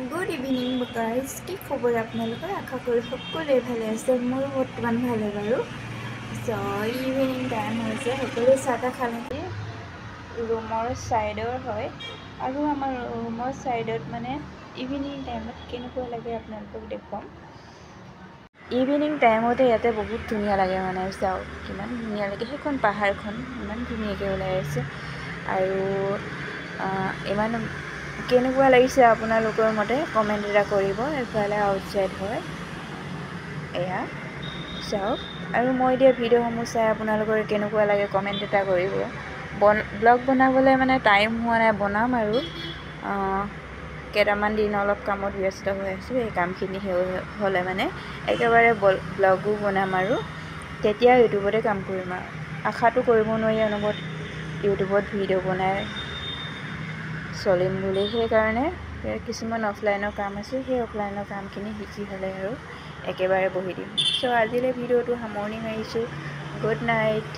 Good evening guys, কি খবৰ আপোনালোকৰ? আশা কৰোঁ সকলোৱে ভালে আছে। মোৰো বৰ্তমান ভালে বাৰু। ইভিনিং টাইম হৈছে, সকলোৱে চাহ তাহ খালে। ৰুমৰ ছাইডৰ হয় আৰু আমাৰ ৰুমৰ ছাইডত মানে ইভিনিং টাইমত কেনেকুৱা লাগে আপোনালোকক দেখুৱাম। ইভিনিং টাইমতে ইয়াতে বহুত ধুনীয়া লাগে, মানে চাওক কিমান ধুনীয়া লাগে। সেইখন পাহাৰখন ইমান ধুনীয়াকৈ ওলাই আছে আৰু ইমান কেনেকুৱা লাগিছে আপোনালোকৰ মতে কমেণ্ট এটা কৰিব। এফালে আউটছাইড হয় এয়া চাওক, আৰু মই দিয়া ভিডিঅ'সমূহ চাই আপোনালোকৰ কেনেকুৱা লাগে কমেণ্ট এটা কৰিব। ব্লগ বনাবলৈ মানে টাইম হোৱা নাই, বনাম আৰু কেইটামান দিন অলপ কামত ব্যস্ত হৈ আছোঁ। এই কামখিনি হ'লে মানে একেবাৰে ব্লগো বনাম আৰু তেতিয়া ইউটিউবতে কাম কৰিম। আৰু আশাটো কৰিব নোৱাৰি অনবৰত ইউটিউবত ভিডিঅ' বনাই চলিম বুলি। সেইকাৰণে কিছুমান অফলাইনৰ কাম আছে, সেই অফলাইনৰ কামখিনি শিকি হ'লে আৰু একেবাৰে বহি দিম। আজিলৈ ভিডিঅ'টো সামৰণি মাৰিছোঁ। Good night.